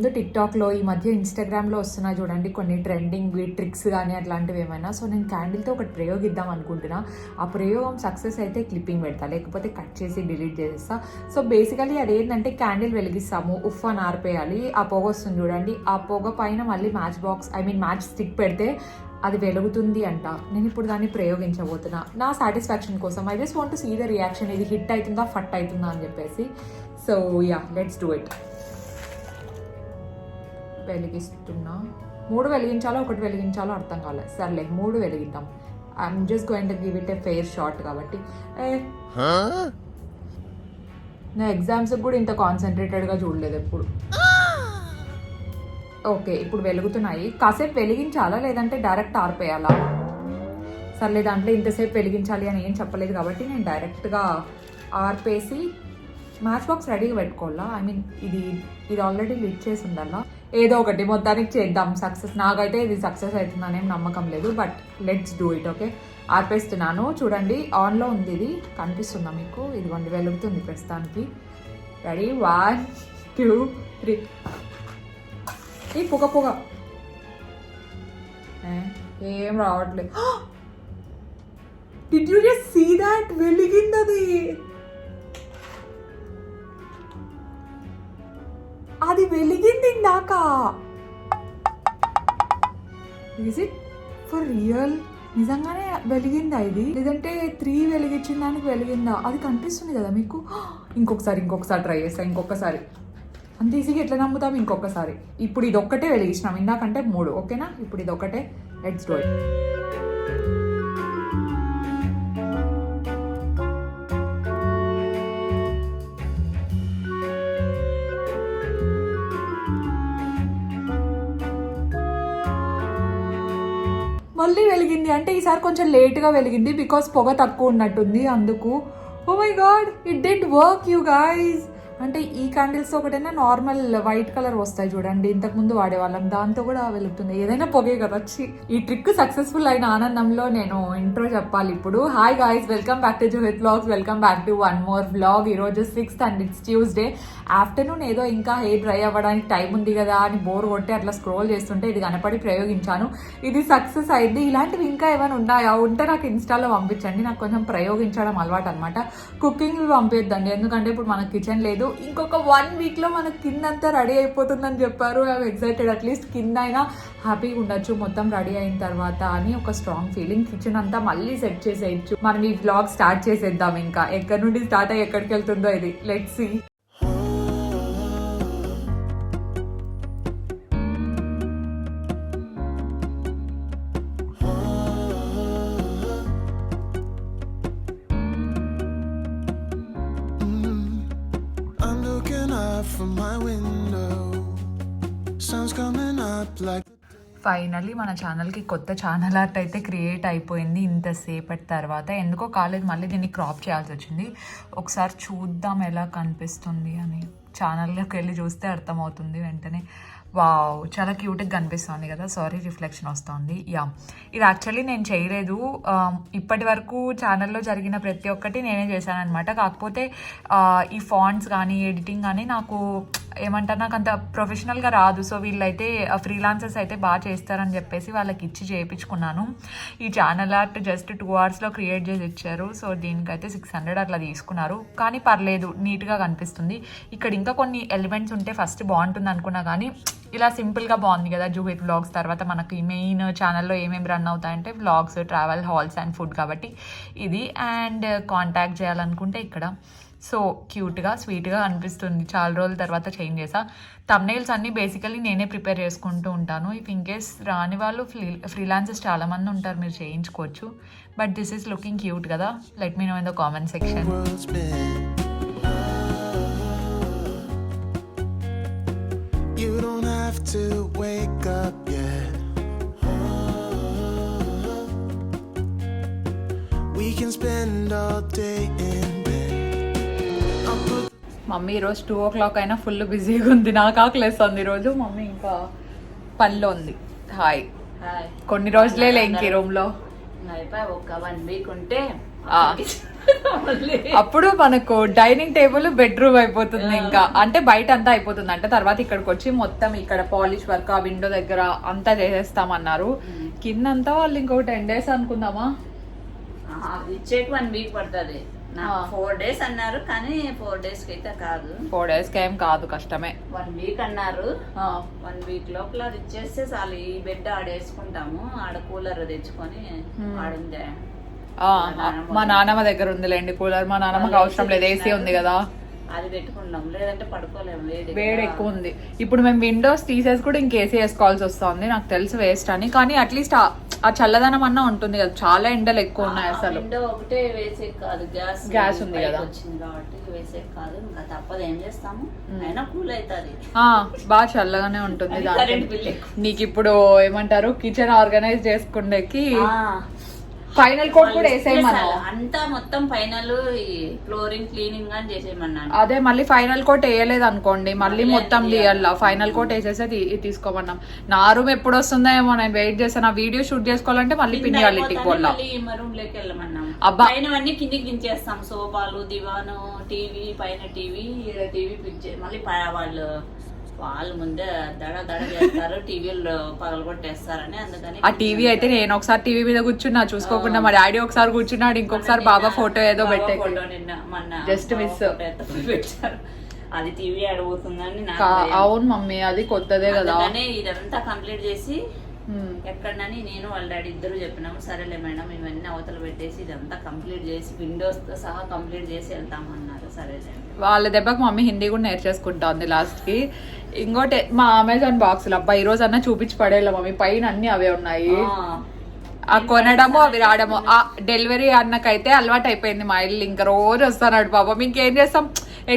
ముందు టిక్టాక్లో ఈ మధ్య ఇన్స్టాగ్రామ్లో వస్తున్నాయి చూడండి కొన్ని ట్రెండింగ్ ట్రిక్స్ కానీ అట్లాంటివి ఏమైనా. సో నేను క్యాండిల్తో ఒకటి ప్రయోగిద్దాం అనుకుంటున్నా. ఆ ప్రయోగం సక్సెస్ అయితే క్లిప్పింగ్ పెడతా, లేకపోతే కట్ చేసి డిలీట్ చేసేస్తా. సో బేసికలీ అది ఏంటంటే క్యాండిల్ వెలిగిస్తాము, ఉఫ్ అని ఆరిపోయాలి, ఆ పొగ వస్తుంది చూడండి, ఆ పొగ పైన మళ్ళీ మ్యాచ్ స్టిక్ పెడితే అది వెలుగుతుంది అంట. నేను ఇప్పుడు దాన్ని ప్రయోగించబోతున్నా నా సాటిస్ఫాక్షన్ కోసం. I just want to see the reaction, ఇది హిట్ అవుతుందా ఫట్ అవుతుందా అని చెప్పేసి. So ya, let's do it. వెలిగిస్తున్నా. 3 వెలిగించాలో 1 వెలిగించాలో అర్థం కాలేదు. సర్లే 3 వెలిగిద్దాం. I'm just going to give it a fair shot కాబట్టి. నా ఎగ్జామ్స్కి కూడా ఇంత కాన్సన్ట్రేటెడ్గా చూడలేదు ఎప్పుడు. ఓకే, ఇప్పుడు వెలుగుతున్నాయి. కాసేపు వెలిగించాలా లేదంటే డైరెక్ట్ ఆరిపోయాలా? సర్లే, దాంట్లో ఇంతసేపు వెలిగించాలి అని ఏం చెప్పలేదు కాబట్టి నేను డైరెక్ట్గా ఆర్పేసి మ్యాచ్ బాక్స్ రెడీగా పెట్టుకోవాలా. ఐ మీన్ ఇది ఆల్రెడీ లిట్ చేసి ఉండాలా. ఏదో ఒకటి మొత్తానికి చేద్దాం. సక్సెస్, నాకైతే ఇది సక్సెస్ అవుతుందనేం నమ్మకం లేదు, but let's do it. Okay, ఆర్పేస్తున్నాను. చూడండి ఆన్లో ఉంది, ఇది కనిపిస్తుందా మీకు? ఇదిగోండి వెలుగుతుంది ప్రస్తుతానికి. రెడీ, 1 2 3. ఈ పొగ ఏం రావట్లేదు. Did you just see that? వెలిగింది అది. అది వెలిగింది ఇందాక. Is it for real? నిజంగానే వెలిగిందా ఇది? లేదంటే 3 వెలిగించిన దానికి వెలిగిందా? అది కనిపిస్తుంది కదా మీకు? ఇంకొకసారి ట్రై చేస్తా. ఇంకొకసారి అంత ఈజీగా ఎట్లా నమ్ముతాం? ఇంకొకసారి. ఇప్పుడు ఇది ఒక్కటే వెలిగించినాం, ఇందాకంటే 3. ఓకేనా? ఇప్పుడు ఇది ఒకటే. Let's do it. మళ్ళీ వెలిగింది. అంటే ఈసారి కొంచెం లేట్గా వెలిగింది బికాస్ పొగ తక్కువ ఉన్నట్టుంది అందుకు. Oh my God, it did work you guys. అంటే ఈ క్యాండిల్స్ ఒకటైనా నార్మల్ వైట్ కలర్ వస్తాయి చూడండి, ఇంతకుముందు వాడేవాళ్ళం, దాంతో కూడా వెలుగుతుంది. ఏదైనా పొగే కదా వచ్చి. ఈ ట్రిక్ సక్సెస్ఫుల్ అయిన ఆనందంలో నేను ఇంట్రో చెప్పాలి ఇప్పుడు. Hi guys, welcome back to Juhith vlogs. Welcome back to one more vlog. ఈరోజు 6th and it's Tuesday afternoon. ఏదో ఇంకా హెయిర్ డ్రై అవ్వడానికి టైం ఉంది కదా అని బోర్ కొట్టి అట్లా స్క్రోల్ చేస్తుంటే ఇది కనపడి ప్రయోగించాను. ఇది సక్సెస్ అయింది. ఇలాంటివి ఇంకా ఏమైనా ఉన్నాయా? ఉంటే నాకు ఇన్స్టాలో పంపించండి. నాకు కొంచెం ప్రయోగించడం అలవాటు అనమాట. కుకింగ్వి పంపించద్దండి, ఎందుకంటే ఇప్పుడు మనకు కిచెన్ లేదు. ఇంకొక 1 వీక్లో మనకు కింద అంతా రెడీ అయిపోతుందని చెప్పారు. I'm excited. అట్లీస్ట్ కింద అయినా హ్యాపీగా ఉండొచ్చు మొత్తం రెడీ అయిన తర్వాత అని ఒక స్ట్రాంగ్ ఫీలింగ్. కిచెన్ అంతా మళ్ళీ సెట్ చేసేయచ్చు. మనం ఈ వ్లాగ్ స్టార్ట్ చేసేద్దాం. ఇంకా ఎక్కడి నుండి స్టార్ట్ అయ్యి ఎక్కడికి వెళ్తుందో ఇది. Let's see. ఫైనల్లీ మన ఛానల్కి కొత్త ఛానల్ ఆర్ట్ అయితే క్రియేట్ అయిపోయింది ఇంతసేపటి తర్వాత. ఎందుకో కాలేదు, మళ్ళీ దీన్ని క్రాప్ చేయాల్సి వచ్చింది. ఒకసారి చూద్దాం ఎలా కనిపిస్తుంది అని. ఛానల్లోకి వెళ్ళి చూస్తే అర్థమవుతుంది వెంటనే. వావ్, చాలా క్యూట్గా కనిపిస్తుంది కదా. సారీ, రిఫ్లెక్షన్ వస్తుంది. యా, ఇది యాక్చువల్లీ నేను చేయలేదు. ఇప్పటి వరకు ఛానల్లో జరిగిన ప్రతి ఒక్కటి నేనే చేశాను అనమాట. కాకపోతే ఈ ఫాంట్స్ కానీ ఎడిటింగ్ కానీ నాకు ఏమంటారు, నాకు అంత ప్రొఫెషనల్గా రాదు. సో వీళ్ళైతే ఫ్రీలాన్సర్స్ అయితే బాగా చేస్తారని చెప్పేసి వాళ్ళకి ఇచ్చి చేయించుకున్నాను. ఈ ఛానల్ ఆర్ట్ జస్ట్ 2 అవర్స్లో క్రియేట్ చేసి ఇచ్చారు. సో దీనికైతే 600 అట్లా తీసుకున్నారు. కానీ పర్లేదు, నీట్గా కనిపిస్తుంది. ఇక్కడ ఇంకా కొన్ని ఎలిమెంట్స్ ఉంటే ఫస్ట్ బాగుంటుంది అనుకున్నా, కానీ ఇలా సింపుల్గా బాగుంది కదా. జుహిత్ వ్లాగ్స్ తర్వాత మనకి మెయిన్ ఛానల్లో ఏమేమి రన్ అవుతాయంటే vlogs, travel, hauls and food కాబట్టి ఇది. అండ్ కాంటాక్ట్ చేయాలనుకుంటే ఇక్కడ. సో క్యూట్గా స్వీట్గా అనిపిస్తుంది. చాలా రోజుల తర్వాత చేంజ్ చేసా. థంబ్నెయిల్స్ అన్నీ బేసికలీ నేనే ప్రిపేర్ చేసుకుంటూ ఉంటాను. ఇఫ్ ఇన్ కేస్ రాని వాళ్ళు ఫ్రీలాన్సర్స్ చాలామంది ఉంటారు, మీరు చేయించుకోవచ్చు. But this is looking cute కదా. Let me know in the comment section. You don't have to wake up yet. We can spend all day in bed. Mummy ఈరోజు 2 o'clock అయినా full బిజీగా ఉంది. నాకు ఆకలేస్తుంది ఈరోజు. మమ్మీ ఇంకా పనిలో ఉంది. హాయ్. కొన్ని రోజులే ఇంక రూమ్లో అయిపోయి ఒక 1 వీక్ ఉంటే అప్పుడు మనకు డైనింగ్ టేబుల్ బెడ్రూమ్ అయిపోతుంది ఇంకా, అంటే బయట అంతా అయిపోతుంది అంటే తర్వాత ఇక్కడికి వచ్చి మొత్తం ఇక్కడ పాలిష్ వర్క్ ఆ విండో దగ్గర అంతా చేసేస్తామన్నారు. కిందంతా వాళ్ళు ఇంకో 10 days అనుకుందామా, ఇచ్చేకి 1 week పడుతుంది. 4 days అన్నారు కానీ 4 days కి అయితే కాదు. 4 days కి ఏం కాదు, కష్టమే. 1 week అన్నారు. 1 week లోపల అది ఇచ్చేస్తే చాలు. ఈ బెడ్ ఆడేసుకుంటాము, ఆడ కూలర్ తెచ్చుకొని ఆడుందే. మా నాన్నమ్మ దగ్గర ఉందిలేండి కూలర్, మా నాన్నమ్మకి అవసరం లేదు, ఏసీ ఉంది కదా, అది పెట్టుకున్నాం. లేదంటే పడుకోలేము, వేడి ఎక్కువ ఉంది. ఇప్పుడు మేము విండోస్ తీసేసి కూడా ఇంక ఏసీ వేసుకోవాల్సి వస్తుంది. నాకు తెలుసు వేస్ట్ అని, కానీ అట్లీస్ట్ ఆ చల్లదనం అన్నా ఉంటుంది కదా. చాలా ఎండలు ఎక్కువ ఉన్నాయి అసలు. విండో ఒకటే వేసే కాదు, గ్యాస్ ఉంది కదా వచ్చింది కాబట్టి వేసే కాదు. ఇంకా తప్పదు, ఏం చేస్తాము, అయినా కూల్ అవుతుంది. బాగా చల్లగానే ఉంటుంది. నీకు ఇప్పుడు ఏమంటారు కిచెన్ ఆర్గనైజ్ చేసుకుండేకి ఫైనల్ కోట్ కూడా వేసేయమన్నా, అంతా మొత్తం ఫైనల్ ఫ్లోరింగ్ క్లీనింగ్ అని చేసేయమన్నాను. అదే మళ్ళీ ఫైనల్ కోట్ వేయలేదు అనుకోండి, మళ్ళీ మొత్తం తీయాల. Final coat వేసేసే తీసుకోమన్నాం. నా రూమ్ ఎప్పుడు వస్తుందో ఏమో, నేను వెయిట్ చేస్తాను. ఆ వీడియో షూట్ చేసుకోవాలంటే మళ్ళీ పిన్నియాలి ఇంటికి పోలా. మా రూమ్ లోకి వెళ్ళమన్నాం. అబ్బా పైనవన్నీ కిందికి దించేస్తాం, సోఫాలు, దివాను, టీవీ, పైన టీవీ పిచ్చే. మళ్ళీ వాళ్ళు ముందే దడ చేస్తారు, టీవీలు పగలగొట్టేస్తారని. అందుకని ఆ టీవీ అయితే నేను ఒకసారి టీవీ మీద కూర్చున్నా చూసుకోకుండా, మా డాడీ ఒకసారి కూర్చున్నాడు, ఇంకొకసారి బాబా ఫోటో ఏదో పెట్టే జస్ట్ మిస్ పెట్టారు. అది టీవీ అడగబోతుందని. అవును మమ్మీ, అది కొత్తదే కదా. ఇదంతా కంప్లీట్ చేసి ఎక్కడని నేను వాళ్ళ డాడీ ఇద్దరు చెప్పినాము. సరేలే మేడం, ఇవన్నీ అవతల పెట్టేసి ఇదంతా కంప్లీట్ చేసి విండోస్ తో సహా కంప్లీట్ చేసి వెళ్తామన్నారు. సరేలే. వాళ్ళ దెబ్బకి మమ్మీ హిందీ కూడా నేర్చేసుకుంటా ఉంది లాస్ట్ కి. ఇంకోటి మా అమెజాన్ బాక్సులు, అబ్బా ఈ రోజు అన్నా చూపించి పడేలా మమ్మీ, పైన అన్ని అవే ఉన్నాయి. ఆ కొనడము అవి రావడము. ఆ డెలివరీ అన్నకైతే అలవాటు అయిపోయింది. మా ఇల్లు ఇంకా రోజు వస్తాడు పాపం. ఇంకేం చేస్తాం,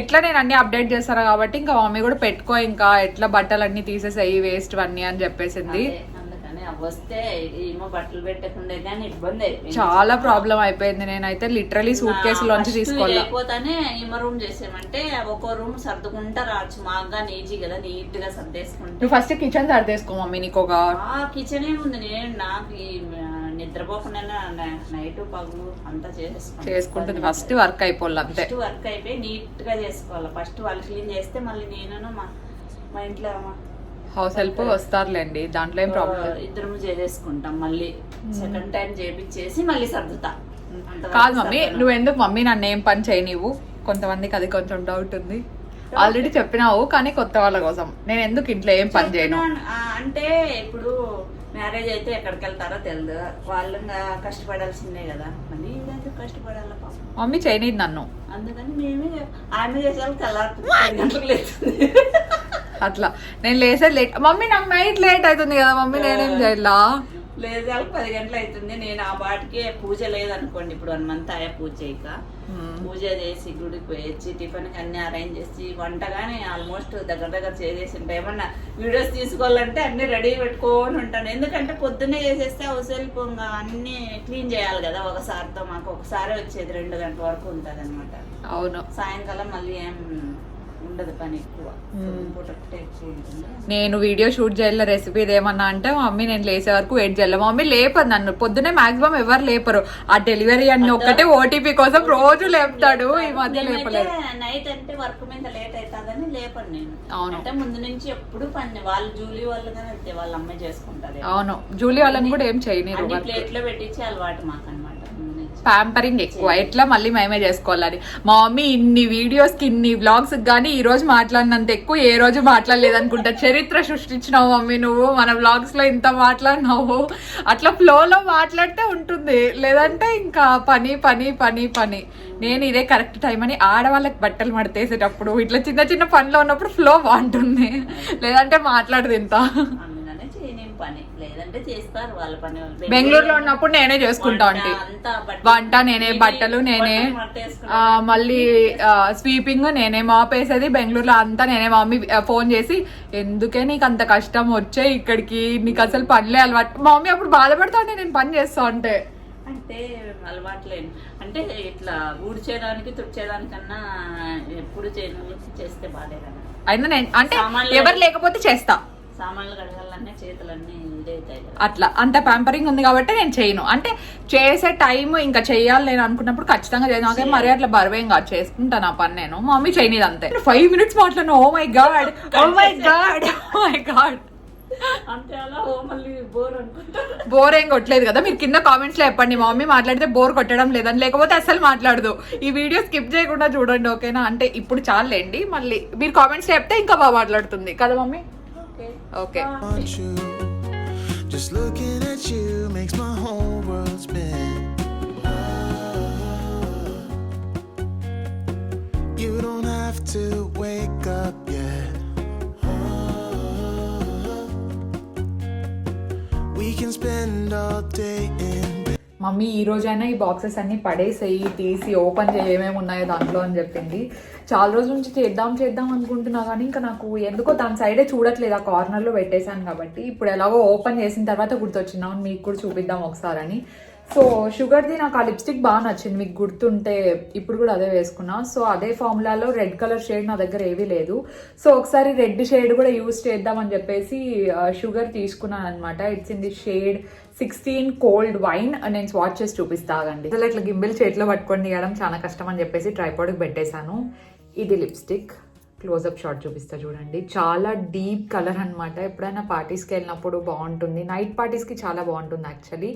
ఎట్లా నేను అన్ని అప్డేట్ చేస్తాను కాబట్టి ఇంకా మమ్మీ కూడా పెట్టుకో, ఇంకా ఎట్లా బట్టలు అన్ని తీసేసాయి వేస్ట్ అన్ని అని చెప్పేసింది. వస్తే ఏమో బట్టలు పెట్టకుండా ఇబ్బంది అయిపోయింది, చాలా ప్రాబ్లం అయిపోయింది. నేనైతే లిటరలీ సూట్ కేసులోంచి తీసుకోవాలి. అయిపోతానే ఏమో రూమ్ చేసామంటే ఒక్కో రూమ్ సర్దుకుంటా రావచ్చు. మాగా ఈజీ కదా, నీట్ గా సర్దేసుకుంటే. ఫస్ట్ కిచెన్ సర్దేసుకో మమ్మీ. నీకు ఒక కిచెన్ ఏముంది, నేను నాకు నిద్రపోకుండా నైట్ పగులు అంతా చేసుకుంటుంది. ఫస్ట్ వర్క్ అయిపోవాలి, అంతే. ఫస్ట్ వర్క్ అయిపోయి నీట్ గా చేసుకోవాలి. ఫస్ట్ వాళ్ళు క్లీన్ చేస్తే మళ్ళీ నేను మా ఇంట్లో హౌస్ హెల్ప్ వస్తారులేండి, దాంట్లో ఏం ప్రాబ్లం. ఇద్దరు చేసేసుకుంటాం. మళ్ళీ సెకండ్ టైం చేపించేసి మళ్ళీ సర్దుతా. కాదు మమ్మీ, నువ్వెందుకు మమ్మీ నన్ను ఏం పని చేయి నీవు? కొంతమందికి అది కొంచెం డౌట్ ఉంది. ఆల్రెడీ చెప్పినావు, కానీ కొత్త వాళ్ళ కోసం నేను ఎందుకు ఇంట్లో ఏం పని చేయను అంటే, ఇప్పుడు మ్యారేజ్ అయితే ఎక్కడికి వెళ్తారో తెలియదు, వాళ్ళు కష్టపడాల్సిందే కదా, మళ్ళీ కష్టపడాల మమ్మీ చేయనీది నన్ను. అందుకని మేమే ఆమె చేసేవాళ్ళు తెల్లారుతుంది. అట్లా నేను లేసేది లేట్. మమ్మీ నాకు నైట్ లేట్ అవుతుంది కదా మమ్మీ, నేనేం చేయాలా? లేదాలకు 10 గంటలు అవుతుంది. నేను ఆ బాటికి పూజ లేదనుకోండి, ఇప్పుడు 1 month అయ్యా పూజ చేయక, పూజ చేసి గుడికి పోయొచ్చి టిఫిన్ కి అన్ని అరేంజ్ చేసి వంట గానీ ఆల్మోస్ట్ దగ్గర చేసేసి ఉంటాయి. ఏమన్నా వీడియోస్ తీసుకోవాలంటే అన్ని రెడీ పెట్టుకొని ఉంటాను. ఎందుకంటే పొద్దున్నే చేసేస్తే అవసరం అన్ని క్లీన్ చేయాలి కదా ఒకసారితో. మాకు ఒకసారి వచ్చేది 2 గంటల వరకు ఉంటది అనమాట. అవును, సాయంకాలం మళ్ళీ ఏం ఉండదు పని ఎక్కువ. నేను వీడియో షూట్ చేయాల రెసిపీ ఏమన్నా అంటే మమ్మీ నేను లేసే వరకు వెయిట్ చేయాలి. మమ్మీ లేపదు నన్ను, పొద్దునే మాక్సిమం ఎవరు లేపరు. ఆ డెలివరీ అన్ని ఒక్కటే ఓటీపీ కోసం రోజు లేపుతాడు. ఈ మధ్య లేపలేదు. నైట్ అంటే వర్క్ మీద లేట్ అవుతుందని లేపను నేను. అవును, అంటే ముందు నుంచి ఎప్పుడు పని వాళ్ళు జూలీ వాళ్ళు కానీ అంతే, వాళ్ళ అమ్మాయి చేసుకుంటారు. అవును, జూలీ వాళ్ళని కూడా ఏం చేయనిరు. ప్లేట్ లో పెట్టించి అలవాటు మాకు అనమాట. ప్యాంపరింగ్ ఎక్కువ, ఎట్లా మళ్ళీ మేమే చేసుకోవాలని. మా మమ్మీ ఇన్ని వీడియోస్ కి ఇన్ని వ్లాగ్స్ కానీ ఈ రోజు మాట్లాడినంత ఎక్కువ ఏ రోజు మాట్లాడలేదు అనుకుంటా. చరిత్ర సృష్టించినావు మమ్మీ నువ్వు, మన వ్లాగ్స్ లో ఇంత మాట్లాడినావు. అట్లా ఫ్లోలో మాట్లాడితే ఉంటుంది, లేదంటే ఇంకా పని పని పని పని. నేను ఇదే కరెక్ట్ టైం అని ఆడవాళ్ళకి బట్టలు మడతేసేటప్పుడు ఇట్లా చిన్న చిన్న పనిలో ఉన్నప్పుడు ఫ్లో బాగుంటుంది, లేదంటే మాట్లాడదు ఇంత. పని లేదంటే చేస్తారు వాళ్ళ పని. బెంగళూరులో ఉన్నప్పుడు నేనే చేసుకుంటా అంటే వంట నేనే, బట్టలు నేనే, మళ్ళీ స్వీపింగ్ నేనే, మాప్ వేసేది బెంగళూరులో అంతా నేనే. మా మమ్మీ ఫోన్ చేసి ఎందుకే నీకు అంత కష్టం వచ్చే ఇక్కడికి, నీకు అసలు పనిలే అలవాటు. మా మమ్మీ అప్పుడు బాధపడతా నేను పని చేస్తా అంటే అలవాట్లేదు. అంటే ఇట్లా ఊడ్చేయడానికి తుడిచేదానికన్నా ఎప్పుడు చేస్తే బాధే కదా. అయినా నేను అంటే ఎవరు లేకపోతే చేస్తా, సామాన్లు కడగాలన్నా చేతులన్నీ ఇదవుతాయి కదా. అట్లా అంత ప్యాంపరింగ్ ఉంది కాబట్టి నేను చేయను. అంటే చేసే టైం ఇంకా చెయ్యాలి నేను అనుకున్నప్పుడు ఖచ్చితంగా చేయను. నాకేం మరి అట్లా బరువేం కాదు, చేసుకుంటాను ఆ పని నేను. మా మమ్మీ చేయనిది అంతే. 5 minutes మాట్లాడినా. Oh my God, oh my God, oh my God. అంతే అలా మళ్ళీ బోర్ అనుకుంటారు. బోర్ ఏం కొట్టలేదు కదా. మీరు కింద కామెంట్స్ లో చెప్పండి మా మమ్మీ మాట్లాడితే బోర్ కొట్టడం లేదని, లేకపోతే అసలు మాట్లాడదు. ఈ వీడియో స్కిప్ చేయకుండా చూడండి ఓకేనా. అంటే ఇప్పుడు చాలండి, మళ్ళీ మీరు కామెంట్స్ లో చెప్తే ఇంకా బాగా మాట్లాడుతుంది కదా mummy. Okay Just looking at you makes my whole world spin. You don't have to wake up yet. We can spend all day in bed. Mummy ఈ రోజైనా ఈ బాక్సెస్ అన్ని పడేసేయి, తీసి ఓపెన్ చేయి ఏమేమి ఉన్నాయో దాంట్లో అని చెప్పింది. చాలా రోజుల నుంచి చేద్దాం అనుకుంటున్నా కానీ ఇంకా నాకు ఎందుకో దాని సైడే చూడట్లేదు, ఆ కార్నర్లో పెట్టేశాను కాబట్టి. ఇప్పుడు ఎలాగో ఓపెన్ చేసిన తర్వాత గుర్తొచ్చిందాం మీకు కూడా చూపిద్దాం ఒకసారి అని. సో షుగర్ది నాకు ఆ లిప్స్టిక్ బాగా నచ్చింది, మీకు గుర్తుంటే ఇప్పుడు కూడా అదే వేసుకున్నా. సో అదే ఫార్ములాలో రెడ్ కలర్ షేడ్ నా దగ్గర ఏవీ లేదు. సో ఒకసారి రెడ్ షేడ్ కూడా యూజ్ చేద్దామని చెప్పేసి షుగర్ తీసుకున్నాను అనమాట. It's in the shade 16 cold wine. నేను స్వాచ్ చేసి చూపిస్తాగండి. అసలు ఇట్లా గింబెల్ చేతిలో పట్టుకొని తీయడం చాలా కష్టం అని చెప్పేసి ట్రైపాడ్కి పెట్టేశాను. ఇది లిప్స్టిక్, క్లోజప్ షాట్ చూపిస్తా చూడండి. చాలా డీప్ కలర్ అనమాట. ఎప్పుడైనా పార్టీస్కి వెళ్ళినప్పుడు బాగుంటుంది, నైట్ పార్టీస్కి చాలా బాగుంటుంది యాక్చువల్లీ.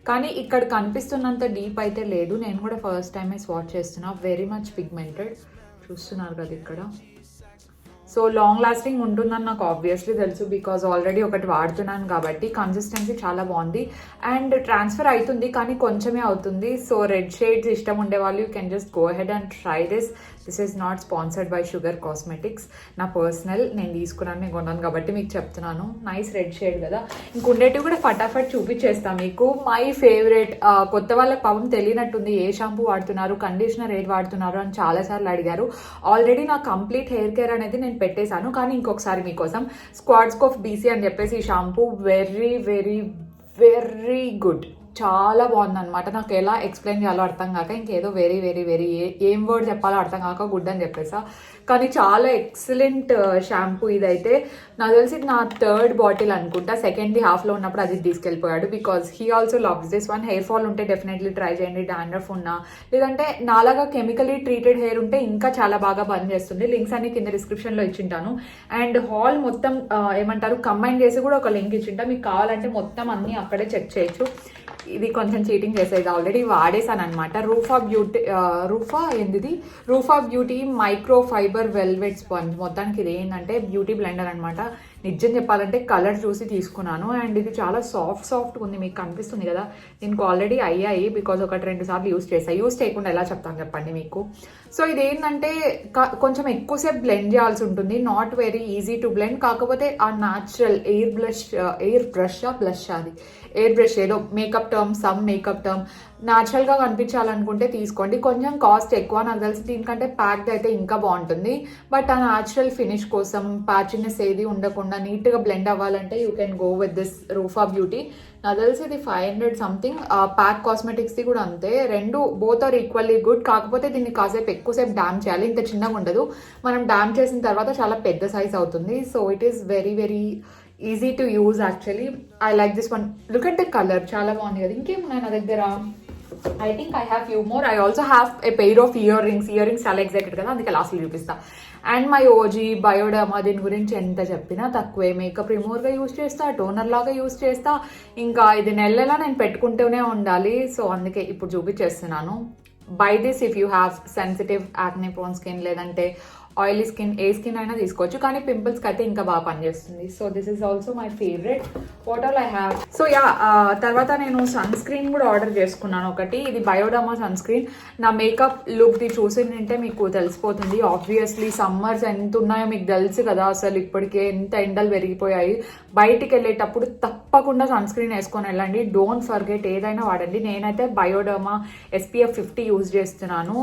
కానీ ఇక్కడ కనిపిస్తున్నంత డీప్ అయితే లేదు. నేను కూడా ఫస్ట్ టైమే స్వాచ్ చేస్తున్నా. వెరీ మచ్ పిగ్మెంటెడ్, చూస్తున్నారు కదా ఇక్కడ. సో లాంగ్ లాస్టింగ్ ఉంటుందని నాకు ఆబ్వియస్లీ తెలుసు, బికాజ్ ఆల్రెడీ ఒకటి వాడుతున్నాను కాబట్టి. కన్సిస్టెన్సీ చాలా బాగుంది అండ్ ట్రాన్స్ఫర్ అవుతుంది కానీ కొంచెమే అవుతుంది. సో రెడ్ షేడ్స్ ఇష్టం ఉండే వాళ్ళు you can just go head and try this. This is not sponsored by sugar cosmetics. నా పర్సనల్, నేను తీసుకున్నాను, నేను కొన్నాను కాబట్టి మీకు చెప్తున్నాను. నైస్ రెడ్ షేడ్ కదా. ఇంకొండేటివి కూడా ఫటాఫట్ చూపించేస్తాను మీకు. మై ఫేవరెట్, కొత్త వాళ్ళకి పాపం తెలియనట్టుంది ఏ షాంపూ వాడుతున్నారు, కండిషనర్ ఏది వాడుతున్నారు అని చాలాసార్లు అడిగారు. ఆల్రెడీ నా కంప్లీట్ హెయిర్ కేర్ అనేది నేను పెట్టేశాను, కానీ ఇంకొకసారి మీకోసం స్క్వాడ్స్కోఫ్ బీసీ అని చెప్పేసి ఈ shampoo very very very good. చాలా బాగుంది అనమాట. నాకు ఎలా ఎక్స్ప్లెయిన్ చేయాలో అర్థం కాక ఇంకేదో వెరీ వెరీ వెరీ ఏం వర్డ్ చెప్పాలో అర్థం కాక గుడ్ అని చెప్పేసా. కానీ చాలా ఎక్సలెంట్ షాంపూ ఇదైతే. నాకు తెలిసి నా 3rd బాటిల్ అనుకుంటా. సెకండ్ హాఫ్లో ఉన్నప్పుడు అది తీసుకెళ్ళిపోయాడు, because he also loves this one. Hair fall ఉంటే డెఫినెట్లీ ట్రై చేయండి, డాండ్రఫ్ ఉన్నా లేదంటే నాలాగా కెమికలీ ట్రీటెడ్ హెయిర్ ఉంటే ఇంకా చాలా బాగా పనిచేస్తుంది. లింక్స్ అన్ని కింద డిస్క్రిప్షన్లో ఇచ్చింటాను. అండ్ హాల్ మొత్తం ఏమంటారు కంబైన్ చేసి కూడా ఒక లింక్ ఇచ్చింటా, మీకు కావాలంటే మొత్తం అన్నీ అక్కడే చెక్ చేయొచ్చు. ఇది కొంచెం చీటింగ్ చేసేది, ఆల్రెడీ వాడేసాను అనమాట. రూఫా beauty micro fiber velvet sponge. మొత్తానికి ఇది ఏంటంటే బ్యూటీ బ్లెండర్ అనమాట. నిజం చెప్పాలంటే కలర్ చూసి తీసుకున్నాను అండ్ ఇది చాలా సాఫ్ట్ ఉంది, మీకు కనిపిస్తుంది కదా. దీనికి ఆల్రెడీ అయ్యాయి బికాజ్ 1-2 సార్లు యూస్ చేస్తాను. యూస్ చేయకుండా ఎలా చెప్తాను చెప్పండి మీకు. సో ఇది ఏంటంటే కొంచెం ఎక్కువసేపు బ్లెండ్ చేయాల్సి ఉంటుంది, not very easy to blend. కాకపోతే ఆ న్యాచురల్ ఎయిర్ బ్రష్ ఏదో మేకప్ టర్మ్ న్యాచురల్గా కనిపించాలనుకుంటే తీసుకోండి. కొంచెం కాస్ట్ ఎక్కువ నాకు తెలిసి, దీనికంటే ప్యాక్డ్ అయితే ఇంకా బాగుంటుంది. బట్ ఆ న్యాచురల్ ఫినిష్ కోసం ప్యాచినెస్ ఏది ఉండకుండా నీట్గా బ్లెండ్ అవ్వాలంటే you can go with this రూఫా బ్యూటీ. నాకు తెలిసి ఇది 500 సంథింగ్. ప్యాక్ కాస్మెటిక్స్ది కూడా అంతే. Both are equally good. కాకపోతే దీన్ని కాసేపు ఎక్కువసేపు డ్యామ్ చేయాలి, ఇంత చిన్నగా ఉండదు. మనం డ్యామ్ చేసిన తర్వాత చాలా పెద్ద సైజ్ అవుతుంది. So it is very very easy to use actually. I like this one. Look at the colour, చాలా బాగుంది కదా. ఇంకేమున్నాయి నా దగ్గర? I think I have few more. I also have a pair of ear rings చాలా excited కదా, అందుకే లాస్ట్లో చూపిస్తా. అండ్ మై ఓజీ బయోడర్మా, దీని గురించి ఎంత చెప్పినా తక్కువే. మేకప్ రిమూవర్గా యూజ్ చేస్తా, టోనర్ లాగా యూజ్ చేస్తా, ఇంకా ఇది నెలలా నేను పెట్టుకుంటూనే ఉండాలి. సో అందుకే ఇప్పుడు చూపించేస్తున్నాను. Buy this if you have sensitive acne prone skin లేదంటే ఆయిలీ స్కిన్, ఏ స్కిన్ అయినా తీసుకోవచ్చు, కానీ పింపుల్స్కి అయితే ఇంకా బాగా పనిచేస్తుంది. So this is also my favourite. What all I have. So తర్వాత నేను సన్ స్క్రీన్ కూడా ఆర్డర్ చేసుకున్నాను ఒకటి. ఇది బయోడర్మా సన్ స్క్రీన్. నా మేకప్ లుక్ది చూసిందంటే మీకు తెలిసిపోతుంది. ఆబ్వియస్లీ సమ్మర్స్ ఎంత ఉన్నాయో మీకు తెలుసు కదా, అసలు ఇప్పటికే ఎంత ఎండలు పెరిగిపోయాయి. బయటికి వెళ్ళేటప్పుడు తప్పకుండా సన్ స్క్రీన్ వేసుకొని వెళ్ళండి. డోంట్ ఫర్గెట్, ఏదైనా వాడండి. నేనైతే బయోడర్మా SPF 50 యూజ్ చేస్తున్నాను.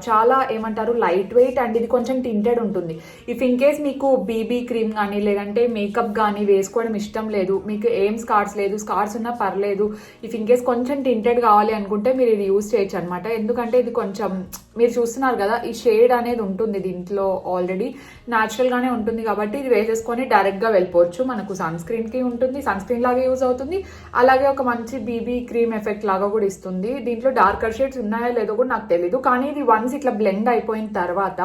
చాలా ఏమంటారు లైట్ వెయిట్ అండ్ ఇది కొంచెం టింటెడ్ ఉంటుంది. ఇఫ్ ఇన్ కేస్ మీకు బీబీ క్రీమ్ కానీ లేదంటే మేకప్ కానీ వేసుకోవడం ఇష్టం లేదు, మీకు ఏం స్కార్స్ లేదు, స్కార్స్ ఉన్నా పర్లేదు, ఇఫ్ ఇన్ కేస్ కొంచెం టింటెడ్ కావాలి అనుకుంటే మీరు ఇది యూజ్ చేయొచ్చు అనమాట. ఎందుకంటే ఇది కొంచెం మీరు చూస్తున్నారు కదా ఈ షేడ్ అనేది ఉంటుంది దీంట్లో, ఆల్రెడీ న్యాచురల్ గానే ఉంటుంది కాబట్టి ఇది వేసేసుకొని డైరెక్ట్ గా వెళ్ళిపోవచ్చు. మనకు సన్ స్క్రీన్ కి ఉంటుంది, సన్ స్క్రీన్ లాగా యూజ్ అవుతుంది, అలాగే ఒక మంచి బీబీ క్రీమ్ ఎఫెక్ట్ లాగా కూడా ఇస్తుంది. దీంట్లో డార్కర్ షేడ్స్ ఉన్నాయో లేదో కూడా నాకు తెలీదు, కానీ ఇది వన్స్ ఇట్లా బ్లెండ్ అయిపోయిన తర్వాత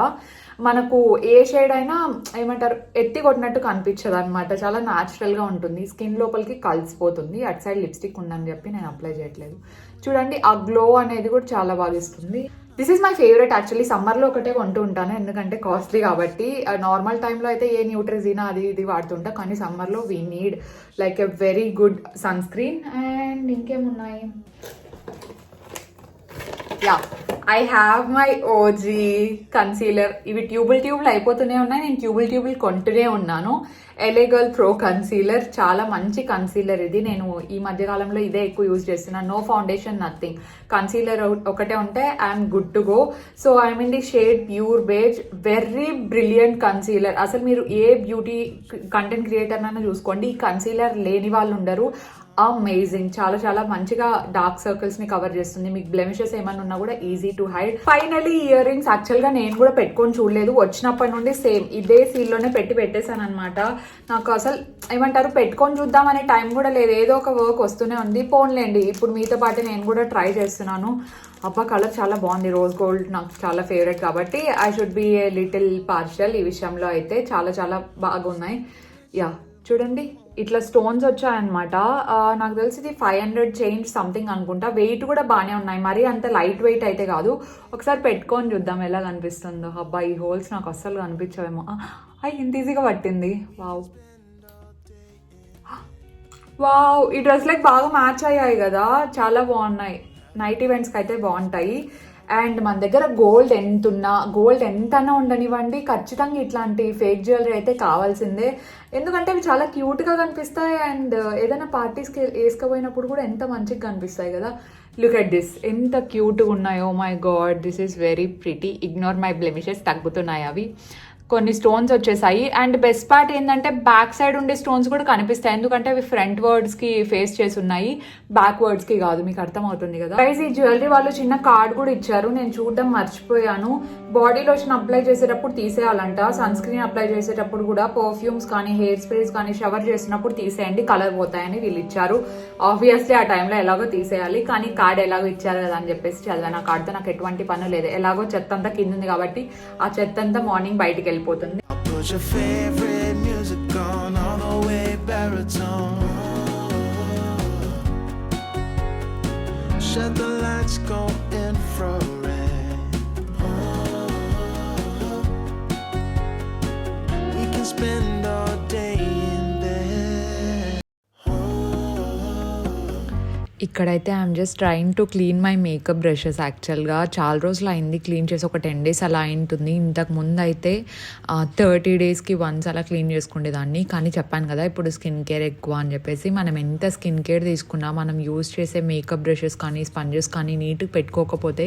మనకు ఏ షేడ్ అయినా ఏమంటారు ఎత్తి కొట్టినట్టు కనిపించదు అనమాట. చాలా న్యాచురల్ గా ఉంటుంది, స్కిన్ లోపలికి కలిసిపోతుంది. అటు సైడ్ లిప్స్టిక్ ఉందని చెప్పి నేను అప్లై చేయట్లేదు. చూడండి ఆ గ్లో అనేది కూడా చాలా బాగా ఇస్తుంది. This is my favourite actually. సమ్మర్లో ఒకటే కొంటూ ఉంటాను ఎందుకంటే కాస్ట్లీ కాబట్టి. నార్మల్ టైంలో అయితే ఏ న్యూట్రెజినా అది ఇది వాడుతుంటా, కానీ సమ్మర్లో we need like a very good sun screen. And ఇంకేమున్నాయి, yeah I have my OG concealer. ఇవి ట్యూబుల్ అయిపోతూనే ఉన్నాయి, నేను ట్యూబుల్ కొంటూనే ఉన్నాను. LA Girl Pro కన్సీలర్, చాలా మంచి కన్సీలర్ ఇది. నేను ఈ మధ్యకాలంలో ఇదే ఎక్కువ యూజ్ చేస్తున్నాను. నో ఫౌండేషన్, నథింగ్, కన్సీలర్ ఒకటే ఉంటే I'm good to go. So I'm in the shade pure beige, very brilliant concealer. అసలు మీరు ఏ బ్యూటీ కంటెంట్ క్రియేటర్ అయినా చూసుకోండి, ఈ కన్సీలర్ లేని వాళ్ళు ఉండరు. అమేజింగ్, చాలా చాలా మంచిగా డార్క్ సర్కిల్స్ ని కవర్ చేస్తుంది. మీకు బ్లెమిషెస్ ఏమైనా ఉన్నా కూడా easy to hide. Finally ear rings actual గా నేను కూడా పెట్టుకొని చూడలేదు, వచ్చినప్పటి నుండి సేమ్ ఇదే సీల్ లోనే పెట్టేశాను అనమాట. నాకు అసలు ఏమంటారు పెట్టుకొని చూద్దాం అనే టైం కూడా లేదు, ఏదో ఒక వర్క్ వస్తూనే ఉంది. పోన్లేండి, ఇప్పుడు మీతో పాటు నేను కూడా ట్రై చేస్తున్నాను. అబ్బా కలర్ చాలా బాగుంది, రోజ్ గోల్డ్ నాకు చాలా ఫేవరెట్ కాబట్టి I should be a little partial ఈ విషయంలో. అయితే చాలా చాలా బాగున్నాయి. యా చూడండి ఇట్లా స్టోన్స్ వచ్చాయన్నమాట. నాకు తెలిసి ఇది 500 చేంజ్ సంథింగ్ అనుకుంటా. వెయిట్ కూడా బాగానే ఉన్నాయి, మరీ అంత లైట్ వెయిట్ అయితే కాదు. ఒకసారి పెట్టుకొని చూద్దాం ఎలా కనిపిస్తుందో. అబ్బా ఈ హోల్స్ నాకు అస్సలు కనిపించవేమో. ఇంత ఈజీగా పట్టింది. వావ్ వావ్, ఈ డ్రెస్ లైక్ బాగా మ్యాచ్ అయ్యాయి కదా, చాలా బాగున్నాయి. నైట్ ఈవెంట్స్కి అయితే బాగుంటాయి. అండ్ మన దగ్గర గోల్డ్ ఎంతన్నా ఉండనివ్వండి, ఖచ్చితంగా ఇట్లాంటి ఫేక్ జ్యువెలరీ అయితే కావాల్సిందే. ఎందుకంటే అవి చాలా క్యూట్గా కనిపిస్తాయి అండ్ ఏదైనా పార్టీస్కి వేసుకపోయినప్పుడు కూడా ఎంత మంచిగా కనిపిస్తాయి కదా. లుక్ ఎట్ దిస్, ఎంత క్యూట్గా ఉన్నాయో. My God, this is very pretty. Ignore my blemishes, తగ్గుతున్నాయి అవి. కొన్ని స్టోన్స్ వచ్చేసాయి. అండ్ బెస్ట్ పార్ట్ ఏంటంటే బ్యాక్ సైడ్ ఉండే స్టోన్స్ కూడా కనిపిస్తాయి, ఎందుకంటే అవి ఫ్రంట్ వర్డ్స్ కి ఫేస్ చేసి ఉన్నాయి, బ్యాక్ వర్డ్స్ కి కాదు. మీకు అర్థమవుతుంది కదా. గైస్ ఈ జ్యువెలరీ వాళ్ళు చిన్న కార్డ్ కూడా ఇచ్చారు, నేను చూడడం మర్చిపోయాను. బాడీ లోషన్ అప్లై చేసేటప్పుడు తీసేయాలంట, సన్ స్క్రీన్ అప్లై చేసేటప్పుడు కూడా, పర్ఫ్యూమ్స్ కానీ హెయిర్ స్ప్రేస్ కానీ షవర్ చేసినప్పుడు తీసేయండి, కలర్ పోతాయని వీళ్ళు ఇచ్చారు. ఆబ్వియస్లీ ఆ టైంలో ఎలాగో తీసేయాలి, కానీ కార్డ్ ఎలాగో ఇచ్చారు కదా అని చెప్పేసి చదివాను. ఆ కార్డ్తో నాకు ఎటువంటి పని లేదు, ఎలాగో చెత్త అంతా కింద ఉంది కాబట్టి ఆ చెత్త అంతా మార్నింగ్ బయటికి వెళ్ళిపోతుంది. Put your favorite music on all the way baritone. Shut the lights, go infrared. We can spend all day in bed. ఇక్కడైతే I'm just trying to clean my makeup brushes. యాక్చువల్గా చాలా రోజులు అయింది క్లీన్ చేసి, ఒక 10 days అలా అయింటుంది. ఇంతకు ముందు అయితే 30 daysకి వన్స్ అలా క్లీన్ చేసుకునేదాన్ని, కానీ చెప్పాను కదా ఇప్పుడు స్కిన్ కేర్ ఎక్కువ అని చెప్పేసి. మనం ఎంత స్కిన్ కేర్ తీసుకున్నా, మనం యూజ్ చేసే మేకప్ బ్రషెస్ కానీ స్పంజెస్ కానీ నీట్గా పెట్టుకోకపోతే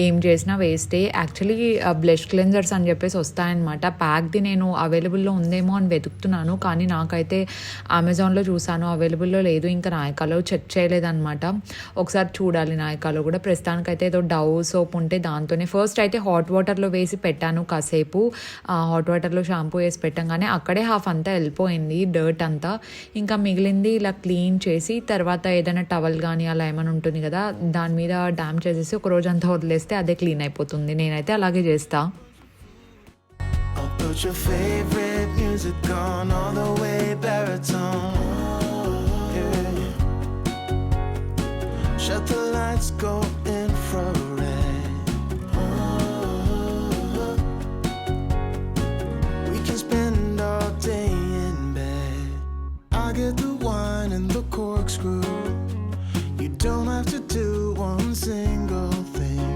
ఏం చేసినా వేస్టే. యాక్చువల్లీ బ్లష్ క్లెన్జర్స్ అని చెప్పేసి వస్తాయన్నమాట, ప్యాక్ది నేను అవైలబుల్లో ఉందేమో అని వెతుకుతున్నాను, కానీ నాకైతే అమెజాన్లో చూసాను, అవైలబుల్లో లేదు. ఇంకా నాయకాలో చెక్ చేయలేదన్నమాట. ఒకసారి చూడాలి నాయకాలో కూడా. ప్రస్తుతానికైతే ఏదో డవ్ సోప్ ఉంటే దాంతోనే ఫస్ట్ అయితే హాట్ వాటర్లో వేసి పెట్టాను కాసేపు. హాట్ వాటర్లో షాంపూ వేసి పెట్టంగానే అక్కడే హాఫ్ అంతా వెళ్ళిపోయింది డర్ట్ అంతా. ఇంకా మిగిలింది ఇలా క్లీన్ చేసి తర్వాత ఏదైనా టవల్ కానీ అలా ఏమైనా ఉంటుంది కదా దాని మీద డ్యామ్ చేసేసి ఒక రోజు అంతా వదిలేస్తే అదే క్లీన్ అయిపోతుంది. నేనైతే అలాగే చేస్తా. Put your favorite music on all the way baritone. Shut the lights, go infrared. We can spend all day in bed. I get the wine and the corkscrew. You don't have to do one single thing.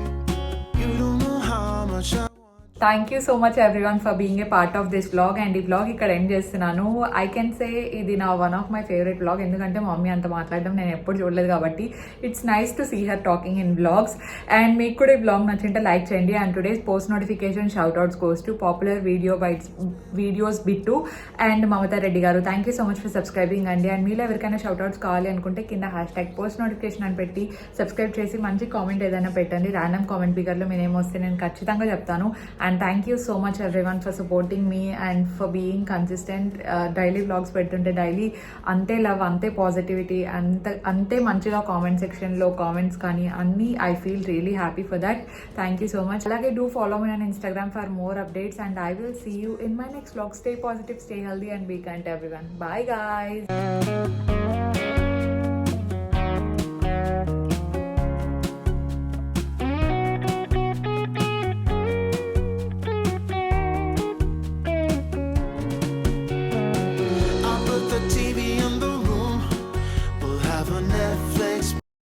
You don't know how much I want thank you so much everyone for being a part of this blog. And ఈ blog ఇక్కడ end చేస్తున్నాను. I can say ఇది నా one of my favourite blog, ఎందుకంటే మా mummy అంత మాట్లాడడం నేను ఎప్పుడు చూడలేదు కాబట్టి it's nice to see her talking in blogs. And మీకు కూడా ఈ బ్లాగ్ నచ్చింటే లైక్ చేయండి. And today's post notification shoutouts goes to popular videos Bittu and Mamata Reddy గారు. Thank you so much for subscribing అండి. అండ్ మీలో ఎవరికైనా షౌట్అవుట్స్ కావాలి అనుకుంటే కింద హ్యాష్ట్యాగ్ పోస్ట్ నోటిఫికేషన్ అని పెట్టి సబ్స్క్రైబ్ చేసి మంచి కామెంట్ ఏదైనా పెట్టండి. ర్యాండమ్ కామెంట్ పికర్లో మీరు ఏమొస్తే నేను ఖచ్చితంగా చెప్తాను. And thank you so much everyone for supporting me and for being consistent. Daily vlogs పెడుతుంటే డైలీ అంతే లవ్, అంతే పాజిటివిటీ, అంతే మంచిగా కామెంట్ సెక్షన్లో కామెంట్స్ కానీ అన్నీ I feel really happy for that. Thank you so much. అలాగే do follow me on Instagram for more updates and I will see you in my next vlog. Stay positive, stay healthy and be kind everyone. Bye guys.